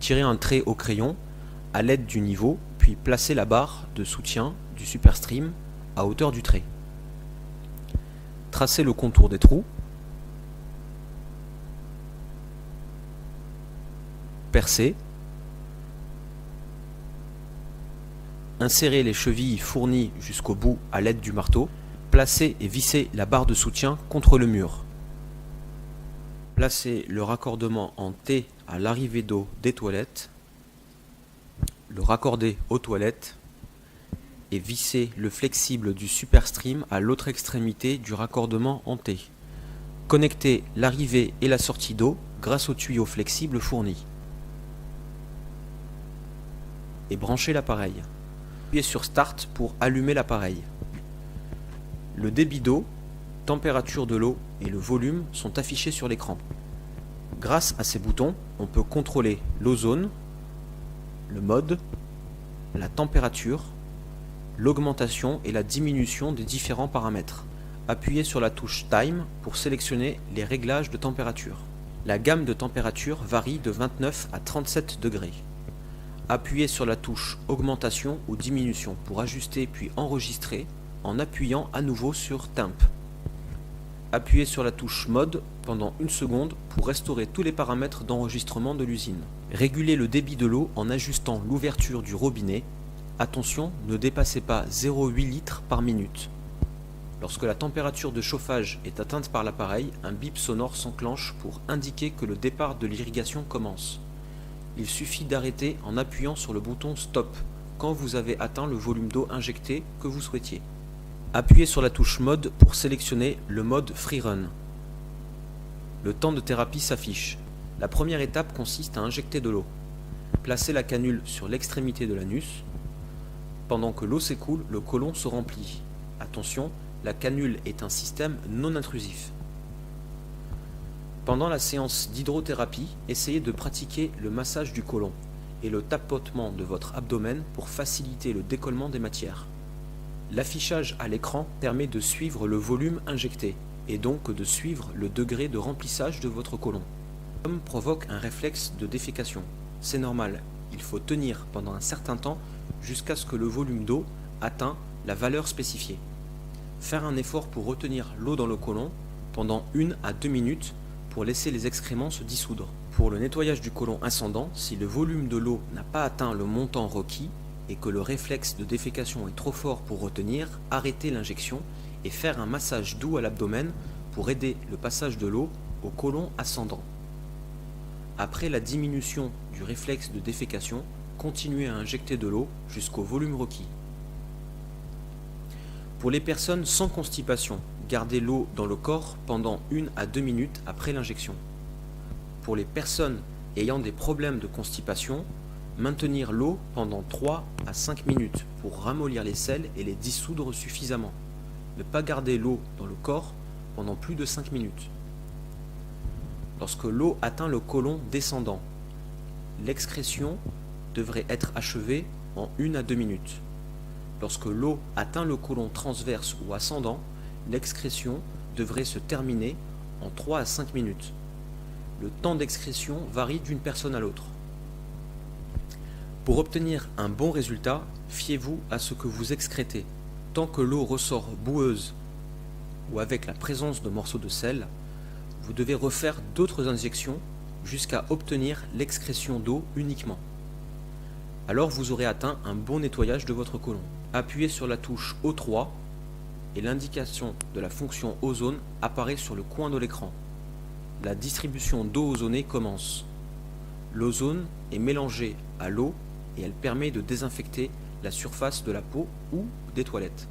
Tirez un trait au crayon à l'aide du niveau, puis placez la barre de soutien du Superstream à hauteur du trait. Tracez le contour des trous. Percez. Insérez les chevilles fournies jusqu'au bout à l'aide du marteau. Placez et vissez la barre de soutien contre le mur. Placez le raccordement en T à l'arrivée d'eau des toilettes. Le raccorder aux toilettes et vissez le flexible du Superstream à l'autre extrémité du raccordement en T. Connectez l'arrivée et la sortie d'eau grâce au tuyau flexible fourni. Et branchez l'appareil. Appuyez sur Start pour allumer l'appareil. Le débit d'eau, température de l'eau et le volume sont affichés sur l'écran. Grâce à ces boutons, on peut contrôler l'ozone, le mode, la température, l'augmentation et la diminution des différents paramètres. Appuyez sur la touche Time pour sélectionner les réglages de température. La gamme de température varie de 29 à 37 degrés. Appuyez sur la touche Augmentation ou Diminution pour ajuster puis enregistrer en appuyant à nouveau sur Temp. Appuyez sur la touche Mode pendant 1 seconde pour restaurer tous les paramètres d'enregistrement de l'usine. Régulez le débit de l'eau en ajustant l'ouverture du robinet. Attention, ne dépassez pas 0,8 litres par minute. Lorsque la température de chauffage est atteinte par l'appareil, un bip sonore s'enclenche pour indiquer que le départ de l'irrigation commence. Il suffit d'arrêter en appuyant sur le bouton Stop quand vous avez atteint le volume d'eau injecté que vous souhaitiez. Appuyez sur la touche Mode pour sélectionner le mode Free Run. Le temps de thérapie s'affiche. La première étape consiste à injecter de l'eau. Placez la canule sur l'extrémité de l'anus. Pendant que l'eau s'écoule, le côlon se remplit. Attention, la canule est un système non intrusif. Pendant la séance d'hydrothérapie, essayez de pratiquer le massage du côlon et le tapotement de votre abdomen pour faciliter le décollement des matières. L'affichage à l'écran permet de suivre le volume injecté et donc de suivre le degré de remplissage de votre côlon. L'homme provoque un réflexe de défécation. C'est normal, il faut tenir pendant un certain temps jusqu'à ce que le volume d'eau atteint la valeur spécifiée. Faire un effort pour retenir l'eau dans le côlon pendant 1 à 2 minutes pour laisser les excréments se dissoudre. Pour le nettoyage du côlon ascendant, si le volume de l'eau n'a pas atteint le montant requis et que le réflexe de défécation est trop fort pour retenir, arrêtez l'injection et faire un massage doux à l'abdomen pour aider le passage de l'eau au côlon ascendant. Après la diminution du réflexe de défécation, continuez à injecter de l'eau jusqu'au volume requis. Pour les personnes sans constipation, gardez l'eau dans le corps pendant 1 à 2 minutes après l'injection. Pour les personnes ayant des problèmes de constipation, maintenir l'eau pendant 3 à 5 minutes pour ramollir les selles et les dissoudre suffisamment. Ne pas garder l'eau dans le corps pendant plus de 5 minutes. Lorsque l'eau atteint le côlon descendant, l'excrétion devrait être achevée en 1 à 2 minutes. Lorsque l'eau atteint le côlon transverse ou ascendant, l'excrétion devrait se terminer en 3 à 5 minutes. Le temps d'excrétion varie d'une personne à l'autre. Pour obtenir un bon résultat, fiez-vous à ce que vous excrétez. Tant que l'eau ressort boueuse ou avec la présence de morceaux de sel, vous devez refaire d'autres injections jusqu'à obtenir l'excrétion d'eau uniquement. Alors vous aurez atteint un bon nettoyage de votre côlon. Appuyez sur la touche O3 et l'indication de la fonction ozone apparaît sur le coin de l'écran. La distribution d'eau ozonée commence. L'ozone est mélangée à l'eau et elle permet de désinfecter la surface de la peau ou des toilettes.